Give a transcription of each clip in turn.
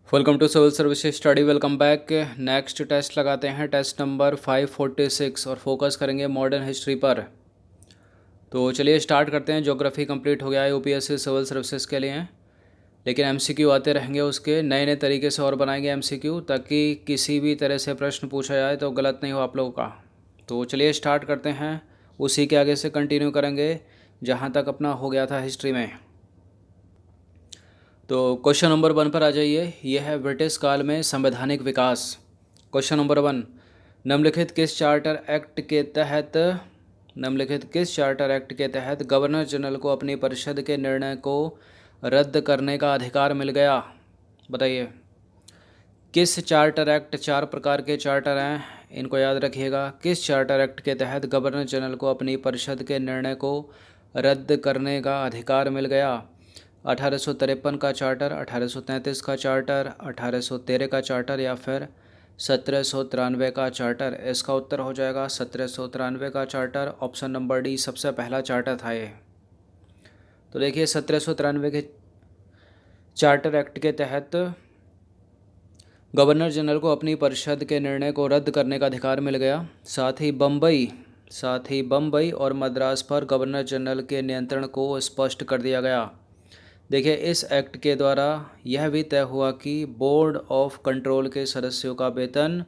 Welcome to civil service study. Welcome back. Next test लगाते हैं, test number 546 और focus करेंगे मॉडर्न हिस्ट्री पर। तो चलिए स्टार्ट करते हैं। ज्योग्राफी कंप्लीट हो गया है यूपीएससी सिविल सर्विसेज के लिए, लेकिन एमसीक्यू आते रहेंगे उसके नए नए तरीके से और बनाएंगे एमसीक्यू, ताकि किसी भी तरह से प्रश्न पूछा जाए तो गलत नहीं हो आप लोगों का। तो चलिए स्टार्ट करते हैं, उसी के आगे से कंटिन्यू करेंगे जहाँ तक अपना हो गया था हिस्ट्री में। तो क्वेश्चन नंबर 1 पर आ जाइए। यह है ब्रिटिश काल में संवैधानिक विकास। क्वेश्चन नंबर 1, निम्नलिखित किस चार्टर एक्ट के तहत गवर्नर जनरल को अपनी परिषद के निर्णय को रद्द करने का अधिकार मिल गया? बताइए किस चार्टर एक्ट, 4 प्रकार के चार्टर हैं, इनको याद रखिएगा। किस चार्टर एक्ट के तहत गवर्नर जनरल को अपनी परिषद के निर्णय को रद्द करने का अधिकार मिल गया? 1853 का चार्टर, 1833 का चार्टर, 1813 का चार्टर या फिर 1793 का चार्टर? इसका उत्तर हो जाएगा 1793 का चार्टर। ऑप्शन नंबर डी सबसे पहला चार्टर था ये। तो देखिए 1793 के चार्टर एक्ट के तहत गवर्नर जनरल को अपनी परिषद के निर्णय को रद्द करने का अधिकार मिल गया। साथ ही बम्बई और मद्रास पर गवर्नर जनरल के नियंत्रण को स्पष्ट कर दिया गया। देखिए इस एक्ट के द्वारा यह भी तय हुआ कि बोर्ड ऑफ कंट्रोल के सदस्यों का वेतन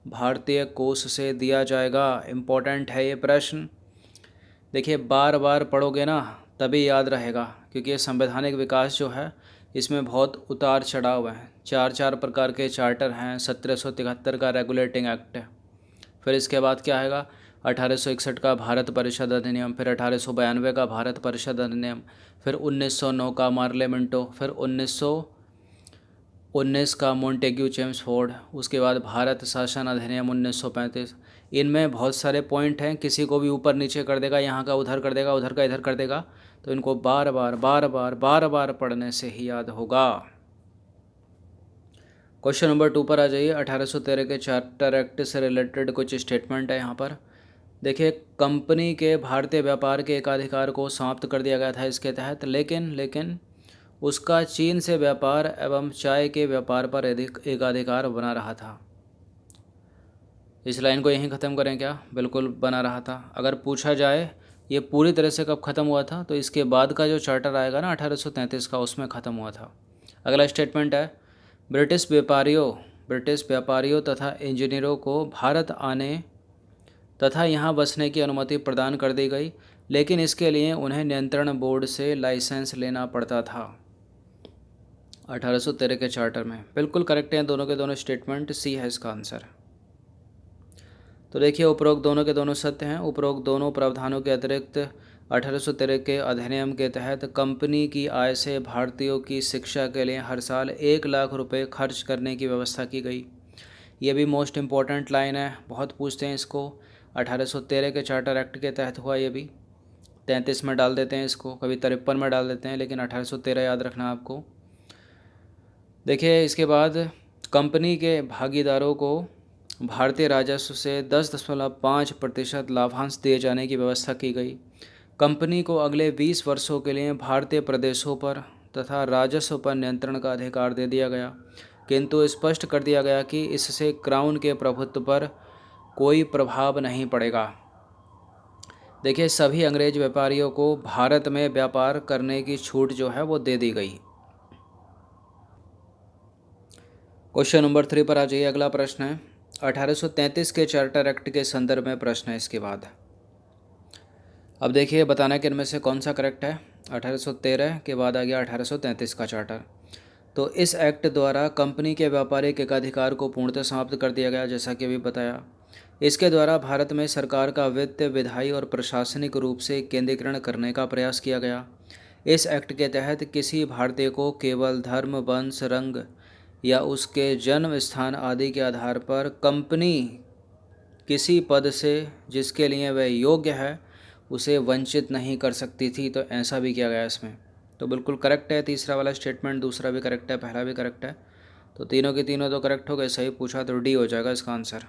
भारतीय कोष से दिया जाएगा। इम्पोर्टेंट है ये प्रश्न। देखिए बार बार पढ़ोगे ना तभी याद रहेगा, क्योंकि ये संवैधानिक विकास जो है इसमें बहुत उतार चढ़ाव है। 4 प्रकार के चार्टर हैं। 1773 का रेगुलेटिंग एक्ट, फिर इसके बाद क्या आएगा 1861 का भारत परिषद अधिनियम, फिर 1892 का भारत परिषद अधिनियम, फिर 1909 का मार्लेमेंटो, फिर 1919 का मोंटेग्यू चेम्सफोर्ड, उसके बाद भारत शासन अधिनियम 1935। इनमें बहुत सारे पॉइंट हैं, किसी को भी ऊपर नीचे कर देगा, यहाँ का उधर कर देगा, उधर का इधर कर देगा, तो इनको बार बार पढ़ने से ही याद होगा। क्वेश्चन नंबर 2 पर आ जाइए। 1813 के चार्टर एक्ट से रिलेटेड कुछ स्टेटमेंट है यहाँ पर। देखिए कंपनी के भारतीय व्यापार के एकाधिकार को समाप्त कर दिया गया था इसके तहत, लेकिन उसका चीन से व्यापार एवं चाय के व्यापार पर एकाधिकार बना रहा था। इस लाइन को यहीं ख़त्म करें क्या? बिल्कुल बना रहा था। अगर पूछा जाए ये पूरी तरह से कब ख़त्म हुआ था, तो इसके बाद का जो चार्टर आएगा ना 1833 का, उसमें ख़त्म हुआ था। अगला स्टेटमेंट है, ब्रिटिश व्यापारियों तथा इंजीनियरों को भारत आने तथा यहाँ बसने की अनुमति प्रदान कर दी गई, लेकिन इसके लिए उन्हें नियंत्रण बोर्ड से लाइसेंस लेना पड़ता था। 1813 के चार्टर में बिल्कुल करेक्ट हैं दोनों के दोनों स्टेटमेंट। सी है इसका आंसर। तो देखिए उपरोक्त दोनों के दोनों सत्य हैं। उपरोक्त दोनों प्रावधानों के अतिरिक्त 1813 के अधिनियम के तहत कंपनी की आय से भारतीयों की शिक्षा के लिए हर साल 1 लाख रुपए खर्च करने की व्यवस्था की गई। ये भी मोस्ट इम्पॉर्टेंट लाइन है, बहुत पूछते हैं इसको। 1813 के चार्टर एक्ट के तहत हुआ, ये भी 33 में डाल देते हैं इसको, कभी 53 में डाल देते हैं, लेकिन 1813 याद रखना आपको। देखिए इसके बाद कंपनी के भागीदारों को भारतीय राजस्व से 10.5% लाभांश दिए जाने की व्यवस्था की गई। कंपनी को अगले 20 वर्षों के लिए भारतीय प्रदेशों पर तथा राजस्व पर नियंत्रण का अधिकार दे दिया गया, किंतु स्पष्ट कर दिया गया कि इससे क्राउन के प्रभुत्व पर कोई प्रभाव नहीं पड़ेगा। देखिए सभी अंग्रेज व्यापारियों को भारत में व्यापार करने की छूट जो है वो दे दी गई। क्वेश्चन नंबर 3 पर आ जाइए। अगला प्रश्न है 1833 के चार्टर एक्ट के संदर्भ में प्रश्न है इसके बाद। अब देखिए बताना कि इनमें से कौन सा करेक्ट है। 1813 के बाद आ गया 1833 का चार्टर। तो इस एक्ट द्वारा कंपनी के व्यापारिक एकाधिकार को पूर्णतः समाप्त कर दिया गया, जैसा कि अभी बताया। इसके द्वारा भारत में सरकार का वित्त, विधायी और प्रशासनिक रूप से केंद्रीकरण करने का प्रयास किया गया। इस एक्ट के तहत किसी भारतीय को केवल धर्म, वंश, रंग या उसके जन्म स्थान आदि के आधार पर कंपनी किसी पद से जिसके लिए वह योग्य है उसे वंचित नहीं कर सकती थी। तो ऐसा भी किया गया इसमें। तो बिल्कुल करेक्ट है तीसरा वाला स्टेटमेंट, दूसरा भी करेक्ट है, पहला भी करेक्ट है। तो तीनों के तीनों तो करेक्ट हो गए। सही पूछा तो डी हो जाएगा इसका आंसर।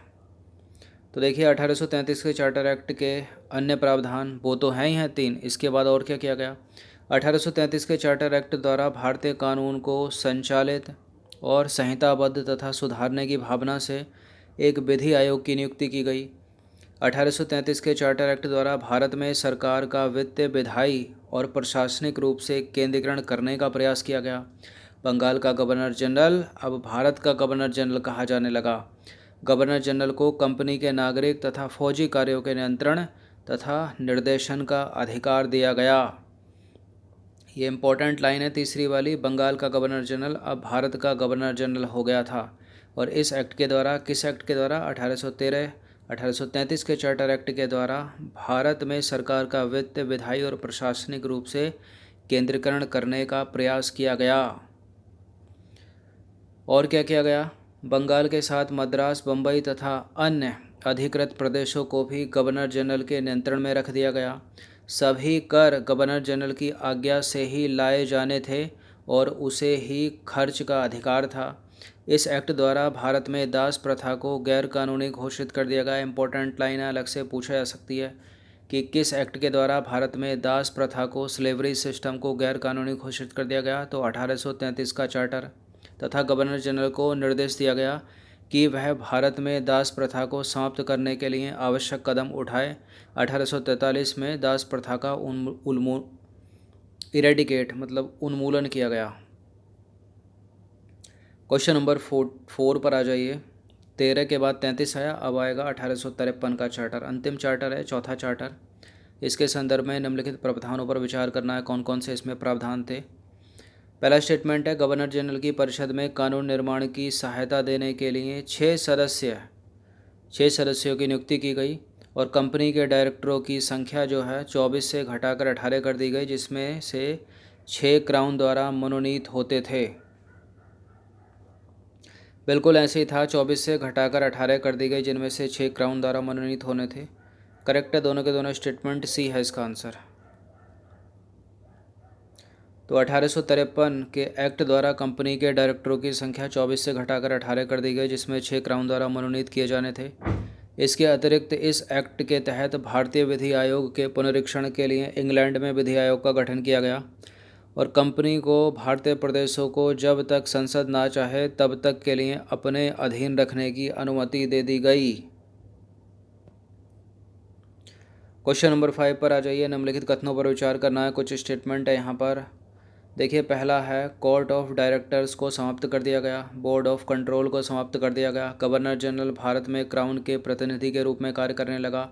तो देखिए 1833 के चार्टर एक्ट के अन्य प्रावधान वो तो हैं ही हैं 3, इसके बाद और क्या किया गया। 1833 के चार्टर एक्ट द्वारा भारतीय कानून को संचालित और संहिताबद्ध तथा सुधारने की भावना से एक विधि आयोग की नियुक्ति की गई। 1833 के चार्टर एक्ट द्वारा भारत में सरकार का वित्तीय, विधायी और प्रशासनिक रूप से केंद्रीकरण करने का प्रयास किया गया। बंगाल का गवर्नर जनरल अब भारत का गवर्नर जनरल कहा जाने लगा। गवर्नर जनरल को कंपनी के नागरिक तथा फौजी कार्यों के नियंत्रण तथा निर्देशन का अधिकार दिया गया। ये इम्पोर्टेंट लाइन है तीसरी वाली। बंगाल का गवर्नर जनरल अब भारत का गवर्नर जनरल हो गया था। और इस एक्ट के द्वारा, किस एक्ट के द्वारा? 1833 के चार्टर एक्ट के द्वारा भारत में सरकार का वित्त, विधायी और प्रशासनिक रूप से केंद्रीकरण करने का प्रयास किया गया। और क्या किया गया? बंगाल के साथ मद्रास, बम्बई तथा अन्य अधिकृत प्रदेशों को भी गवर्नर जनरल के नियंत्रण में रख दिया गया। सभी कर गवर्नर जनरल की आज्ञा से ही लाए जाने थे और उसे ही खर्च का अधिकार था। इस एक्ट द्वारा भारत में दास प्रथा को गैर कानूनी घोषित कर दिया गया। इंपॉर्टेंट लाइन अलग से पूछा जा सकती है कि किस एक्ट के द्वारा भारत में दास प्रथा को, स्लेवरी सिस्टम को गैर कानूनी घोषित कर दिया गया? तो 1833 का चार्टर तथा गवर्नर जनरल को निर्देश दिया गया कि वह भारत में दास प्रथा को समाप्त करने के लिए आवश्यक कदम उठाए। 1843 में दास प्रथा का इरेडिकेट मतलब उन्मूलन किया गया। क्वेश्चन नंबर 4 पर आ जाइए। 13 के बाद 33 आया, अब आएगा 1853 का चार्टर। अंतिम चार्टर है, चौथा चार्टर। इसके संदर्भ में निम्नलिखित प्रावधानों पर विचार करना है। कौन कौन से इसमें प्रावधान थे? पहला स्टेटमेंट है, गवर्नर जनरल की परिषद में कानून निर्माण की सहायता देने के लिए 6 सदस्यों की नियुक्ति की गई और कंपनी के डायरेक्टरों की संख्या जो है 24 से घटाकर 18 कर दी गई, जिसमें से 6 क्राउन द्वारा मनोनीत होते थे। बिल्कुल ऐसे ही था, 24 से घटाकर 18 कर दी गई, जिनमें से 6 क्राउन द्वारा मनोनीत होने थे। करेक्ट है दोनों के दोनों स्टेटमेंट, सी है इसका आंसर। तो 1853 के एक्ट द्वारा कंपनी के डायरेक्टरों की संख्या 24 से घटाकर 18 कर दी गई, जिसमें 6 क्राउन द्वारा मनोनीत किए जाने थे। इसके अतिरिक्त इस एक्ट के तहत भारतीय विधि आयोग के पुनरीक्षण के लिए इंग्लैंड में विधि आयोग का गठन किया गया और कंपनी को भारतीय प्रदेशों को जब तक संसद ना चाहे तब तक के लिए अपने अधीन रखने की अनुमति दे दी गई। क्वेश्चन नंबर 5 पर आ जाइए। निम्नलिखित कथनों पर विचार करना है। कुछ स्टेटमेंट है यहाँ पर। देखिए, पहला है, कोर्ट ऑफ डायरेक्टर्स को समाप्त कर दिया गया, बोर्ड ऑफ कंट्रोल को समाप्त कर दिया गया, गवर्नर जनरल भारत में क्राउन के प्रतिनिधि के रूप में कार्य करने लगा,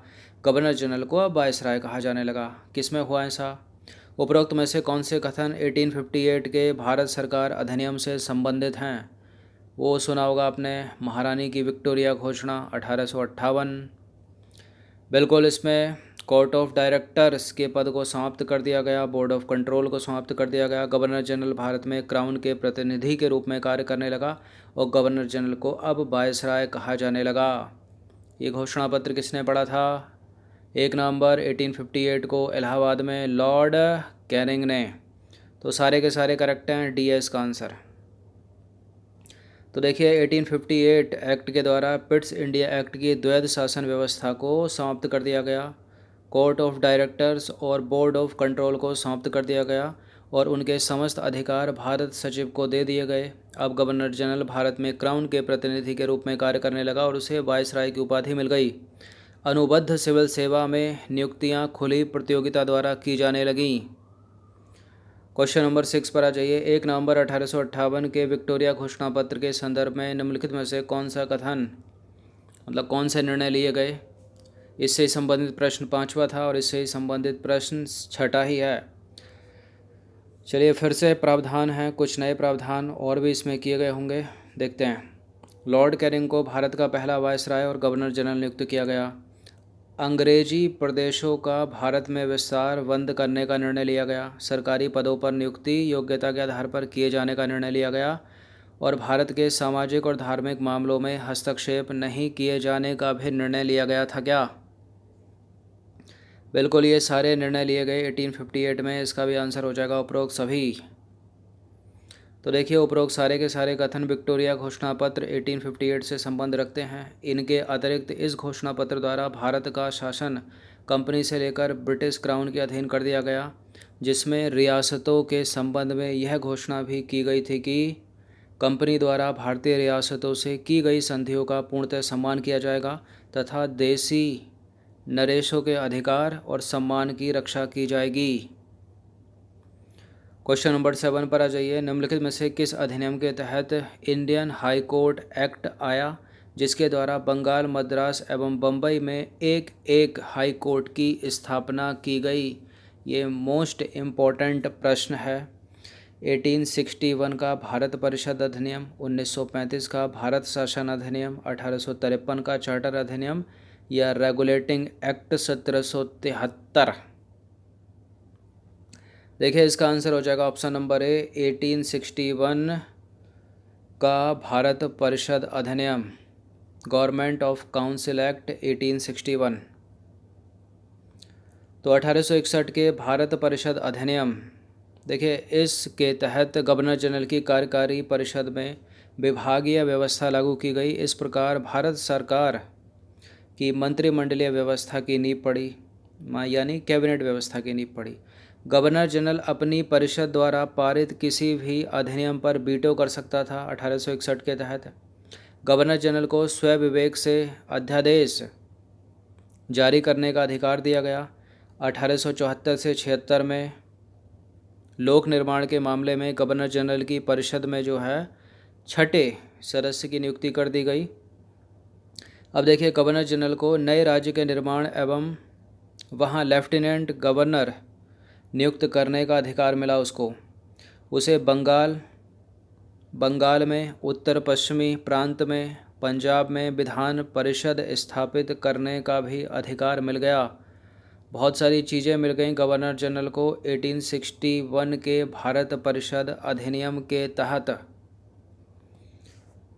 गवर्नर जनरल को अब वायसराय कहा जाने लगा। किसमें हुआ ऐसा? उपरोक्त में से कौन से कथन 1858 के भारत सरकार अधिनियम से संबंधित हैं? वो सुना होगा आपने, महारानी की विक्टोरिया घोषणा 1858। बिल्कुल, इसमें कोर्ट ऑफ डायरेक्टर्स के पद को समाप्त कर दिया गया, बोर्ड ऑफ कंट्रोल को समाप्त कर दिया गया, गवर्नर जनरल भारत में क्राउन के प्रतिनिधि के रूप में कार्य करने लगा और गवर्नर जनरल को अब वायसराय कहा जाने लगा। ये घोषणा पत्र किसने पढ़ा था? 1 नवंबर 1858 को इलाहाबाद में लॉर्ड कैनिंग ने। तो सारे के सारे करेक्ट हैं, डी है इसका आंसर। तो देखिए, 1858 एक्ट के द्वारा पिट्स इंडिया एक्ट की द्वैध शासन व्यवस्था को समाप्त कर दिया गया, कोर्ट ऑफ डायरेक्टर्स और बोर्ड ऑफ कंट्रोल को समाप्त कर दिया गया और उनके समस्त अधिकार भारत सचिव को दे दिए गए। अब गवर्नर जनरल भारत में क्राउन के प्रतिनिधि के रूप में कार्य करने लगा और उसे वायसराय की उपाधि मिल गई। अनुबद्ध सिविल सेवा में नियुक्तियां खुली प्रतियोगिता द्वारा की जाने लगीं। क्वेश्चन नंबर 6 पर आ जाइए। 1 नवंबर 1858 के विक्टोरिया घोषणा पत्र के संदर्भ में निम्नलिखित में से कौन सा कथन मतलब कौन से निर्णय लिए गए? इससे संबंधित प्रश्न 5वां था और इससे संबंधित प्रश्न 6ठा ही है। चलिए फिर से प्रावधान हैं, कुछ नए प्रावधान और भी इसमें किए गए होंगे, देखते हैं। लॉर्ड कैनिंग को भारत का पहला वायसराय और गवर्नर जनरल नियुक्त किया गया। अंग्रेजी प्रदेशों का भारत में विस्तार बंद करने का निर्णय लिया गया। सरकारी पदों पर नियुक्ति योग्यता के आधार पर किए जाने का निर्णय लिया गया और भारत के सामाजिक और धार्मिक मामलों में हस्तक्षेप नहीं किए जाने का भी निर्णय लिया गया था। क्या? बिल्कुल, ये सारे निर्णय लिए गए 1858 में। इसका भी आंसर हो जाएगा उपरोक्त सभी। तो देखिए, उपरोक्त सारे के सारे कथन विक्टोरिया घोषणा पत्र 1858 से संबंध रखते हैं। इनके अतिरिक्त इस घोषणा पत्र द्वारा भारत का शासन कंपनी से लेकर ब्रिटिश क्राउन के अधीन कर दिया गया, जिसमें रियासतों के संबंध में यह घोषणा भी की गई थी कि कंपनी द्वारा भारतीय रियासतों से की गई संधियों का पूर्णतः सम्मान किया जाएगा तथा देसी नरेशों के अधिकार और सम्मान की रक्षा की जाएगी। क्वेश्चन नंबर 7 पर आ जाइए। निम्नलिखित में से किस अधिनियम के तहत इंडियन हाई कोर्ट एक्ट आया जिसके द्वारा बंगाल, मद्रास एवं बम्बई में एक एक हाई कोर्ट की स्थापना की गई? ये मोस्ट इम्पोर्टेंट प्रश्न है। 1861 का भारत परिषद अधिनियम, 1935 का भारत शासन अधिनियम, 1853 का चार्टर अधिनियम या रेगुलेटिंग एक्ट 1773? देखिए इसका आंसर हो जाएगा ऑप्शन नंबर ए 1861 का भारत परिषद अधिनियम, गवर्नमेंट ऑफ काउंसिल एक्ट 1861। तो 1861 के भारत परिषद अधिनियम, देखिए इसके तहत गवर्नर जनरल की कार्यकारी परिषद में विभागीय व्यवस्था लागू की गई। इस प्रकार भारत सरकार की मंत्रिमंडलीय व्यवस्था की नींव पड़ी, यानी कैबिनेट व्यवस्था की नींव पड़ी। गवर्नर जनरल अपनी परिषद द्वारा पारित किसी भी अधिनियम पर वीटो कर सकता था। 1861 के तहत गवर्नर जनरल को स्वयं विवेक से अध्यादेश जारी करने का अधिकार दिया गया। 1874 से 76 में लोक निर्माण के मामले में गवर्नर जनरल की परिषद में जो है छठे सदस्य की नियुक्ति कर दी गई। अब देखिए गवर्नर जनरल को नए राज्य के निर्माण एवं वहाँ लेफ्टिनेंट गवर्नर नियुक्त करने का अधिकार मिला उसको। उसे बंगाल में, उत्तर पश्चिमी प्रांत में, पंजाब में विधान परिषद स्थापित करने का भी अधिकार मिल गया। बहुत सारी चीज़ें मिल गई गवर्नर जनरल को 1861 के भारत परिषद अधिनियम के तहत।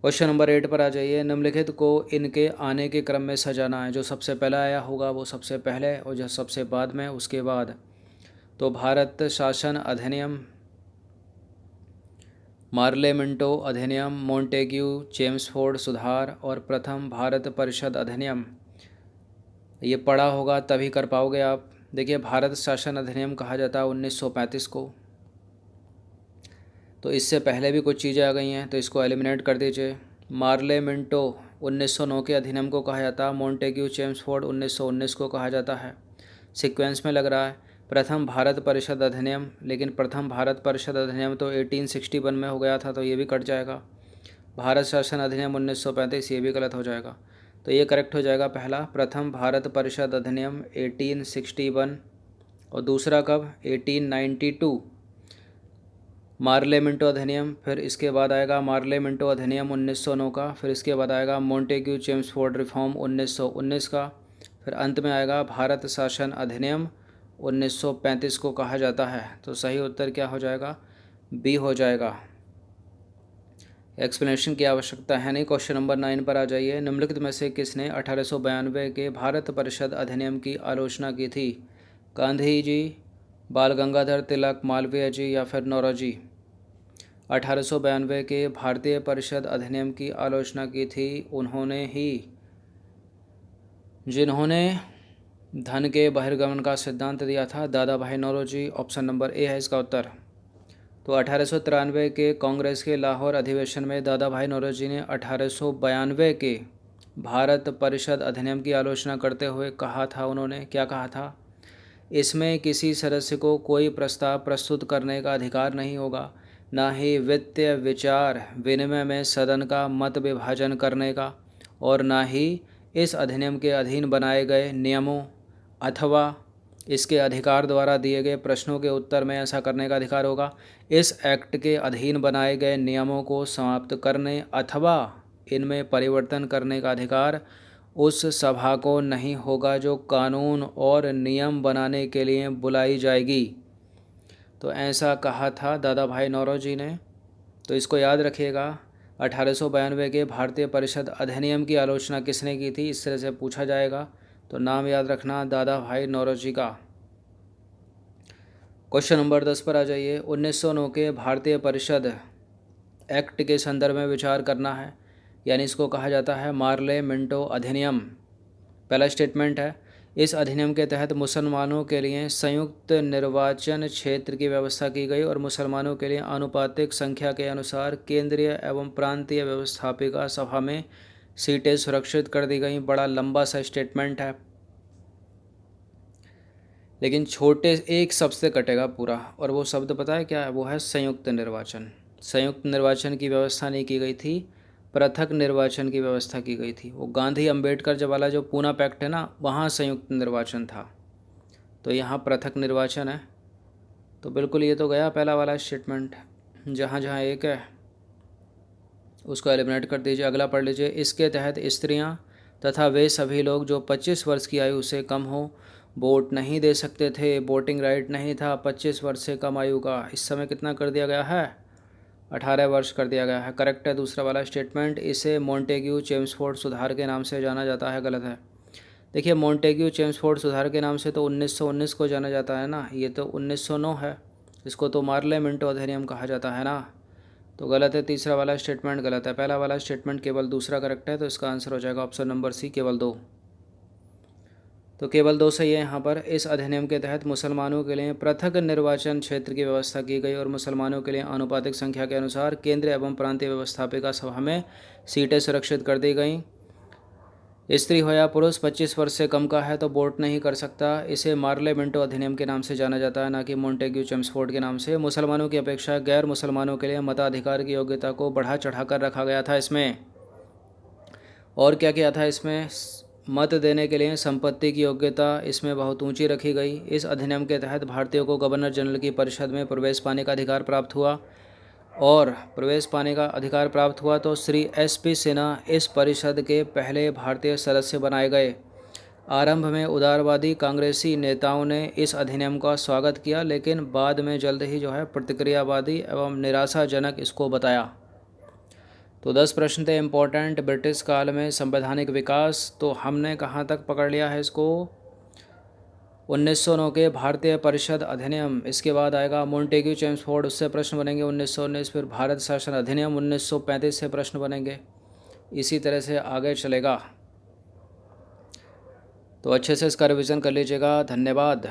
क्वेश्चन नंबर 8 पर आ जाइए। निम्नलिखित को इनके आने के क्रम में सजाना है। जो सबसे पहला आया होगा वो सबसे पहले और जो सबसे बाद में उसके बाद। तो भारत शासन अधिनियम, मार्लेमेंटो अधिनियम, मोंटेग्यू चेम्सफोर्ड सुधार और प्रथम भारत परिषद अधिनियम, ये पढ़ा होगा तभी कर पाओगे आप। देखिए भारत शासन अधिनियम कहा जाता है 1935 को, तो इससे पहले भी कुछ चीज़ें आ गई हैं तो इसको एलिमिनेट कर दीजिए। मार्लेमेंटो 1909 के अधिनियम को कहा जाता है। मोंटेग्यू चेम्सफोर्ड 1919 को कहा जाता है। सीक्वेंस में लग रहा है। प्रथम भारत परिषद अधिनियम, लेकिन प्रथम भारत परिषद अधिनियम तो 1861 में हो गया था तो ये भी कट जाएगा। भारत शासन अधिनियम 1935 ये भी गलत हो जाएगा। तो ये करेक्ट हो जाएगा पहला, प्रथम भारत परिषद अधिनियम 1861। और दूसरा कब? 1892 मार्लेमेंटो अधिनियम। फिर इसके बाद आएगा मार्लेमेंटो अधिनियम 1909 का। फिर इसके बाद आएगा मोंटेग्यू चेम्सफोर्ड रिफॉर्म 1919 का। फिर अंत में आएगा भारत शासन अधिनियम 1935 को कहा जाता है। तो सही उत्तर क्या हो जाएगा? बी हो जाएगा। एक्सप्लेनेशन की आवश्यकता है नहीं। क्वेश्चन नंबर 9 पर आ जाइए। निम्नलिखित में से किसने 1892 के भारत परिषद अधिनियम की आलोचना की थी? गांधी जी, बाल गंगाधर तिलक, मालवीय जी या फिर नौरोजी? 1892 के भारतीय परिषद अधिनियम की आलोचना की थी उन्होंने ही जिन्होंने धन के बहिर्गमन का सिद्धांत दिया था, दादा भाई नौरोजी। ऑप्शन नंबर ए है इसका उत्तर। तो 1893 के कांग्रेस के लाहौर अधिवेशन में दादा भाई नौरोजी ने 1892 के भारत परिषद अधिनियम की आलोचना करते हुए कहा था, उन्होंने क्या कहा था? इसमें किसी सदस्य को कोई प्रस्ताव प्रस्तुत करने का अधिकार नहीं होगा, ना ही वित्तीय विचार विनिमय में सदन का मत विभाजन करने का, और ना ही इस अधिनियम के अधीन बनाए गए नियमों अथवा इसके अधिकार द्वारा दिए गए प्रश्नों के उत्तर में ऐसा करने का अधिकार होगा। इस एक्ट के अधीन बनाए गए नियमों को समाप्त करने अथवा इनमें परिवर्तन करने का अधिकार उस सभा को नहीं होगा जो कानून और नियम बनाने के लिए बुलाई जाएगी। तो ऐसा कहा था दादा भाई नौरोजी ने। तो इसको याद रखिएगा। 1892 के भारतीय परिषद अधिनियम की आलोचना किसने की थी, इस तरह से पूछा जाएगा। तो नाम याद रखना दादा भाई नौरोजी का। क्वेश्चन नंबर 10 पर आ जाइए। 1909 के भारतीय परिषद एक्ट के संदर्भ में विचार करना है, यानी इसको कहा जाता है मार्लेमेंटो अधिनियम। पहला स्टेटमेंट है, इस अधिनियम के तहत मुसलमानों के लिए संयुक्त निर्वाचन क्षेत्र की व्यवस्था की गई और मुसलमानों के लिए आनुपातिक संख्या के अनुसार केंद्रीय एवं प्रांतीय व्यवस्थापिका सभा में सीटें सुरक्षित कर दी गई। बड़ा लंबा सा स्टेटमेंट है, लेकिन छोटे एक शब्द से कटेगा पूरा, और वो शब्द पता है क्या है? वो है संयुक्त निर्वाचन। संयुक्त निर्वाचन की व्यवस्था नहीं की गई थी, पृथक निर्वाचन की व्यवस्था की गई थी। वो गांधी अंबेडकर जब वाला जो पूना पैक्ट है ना, वहाँ संयुक्त निर्वाचन था, तो यहाँ पृथक निर्वाचन है। तो बिल्कुल ये तो गया पहला वाला स्टेटमेंट। जहाँ जहाँ एक है उसको एलिमिनेट कर दीजिए। अगला पढ़ लीजिए। इसके तहत स्त्रियां तथा वे सभी लोग जो 25 वर्ष की आयु से कम हो वोट नहीं दे सकते थे। वोटिंग राइट नहीं था 25 वर्ष से कम आयु का। इस समय कितना कर दिया गया है? 18 वर्ष कर दिया गया है। करेक्ट है दूसरा वाला स्टेटमेंट। इसे मॉन्टेग्यू चेम्सफोर्ड सुधार के नाम से जाना जाता है। गलत है। देखिए, मॉन्टेग्यू चेम्सफोर्ड सुधार के नाम से तो 1919 को जाना जाता है ना, ये तो 1909 है। इसको तो मार्ले मिंटो अधिनियम कहा जाता है ना, तो गलत है। तीसरा वाला स्टेटमेंट गलत है। पहला वाला स्टेटमेंट केवल दूसरा करेक्ट है, तो इसका आंसर हो जाएगा ऑप्शन नंबर सी, केवल 2। तो केवल 2 सही है यहाँ पर। इस अधिनियम के तहत मुसलमानों के लिए पृथक निर्वाचन क्षेत्र की व्यवस्था की गई और मुसलमानों के लिए आनुपातिक संख्या के अनुसार केंद्रीय एवं प्रांतीय व्यवस्थापिका सभा में सीटें सुरक्षित कर दी गईं। स्त्री हो या पुरुष 25 वर्ष से कम का है तो वोट नहीं कर सकता। इसे मार्ले मिंटो अधिनियम के नाम से जाना जाता है, ना कि मॉन्टेग्यू चेम्सफोर्ड के नाम से। मुसलमानों की अपेक्षा गैर मुसलमानों के लिए मताधिकार की योग्यता को बढ़ा चढ़ाकर रखा गया था इसमें। और क्या किया था इसमें? मत देने के लिए संपत्ति की योग्यता इसमें बहुत ऊंची रखी गई। इस अधिनियम के तहत भारतीयों को गवर्नर जनरल की परिषद में प्रवेश पाने का अधिकार प्राप्त हुआ, और प्रवेश पाने का अधिकार प्राप्त हुआ तो श्री SP सिन्हा इस परिषद के पहले भारतीय सदस्य बनाए गए। आरंभ में उदारवादी कांग्रेसी नेताओं ने इस अधिनियम का स्वागत किया, लेकिन बाद में जल्द ही जो है प्रतिक्रियावादी एवं निराशाजनक इसको बताया। तो 10 प्रश्न थे इम्पोर्टेंट। ब्रिटिश काल में संवैधानिक विकास, तो हमने कहाँ तक पकड़ लिया है इसको? 1909 के भारतीय परिषद अधिनियम। इसके बाद आएगा मॉन्टेग्यू चेम्सफोर्ड, उससे प्रश्न बनेंगे 1919। फिर भारत शासन अधिनियम 1935 से प्रश्न बनेंगे। इसी तरह से आगे चलेगा। तो अच्छे से इसका रिवीजन कर लीजिएगा। धन्यवाद।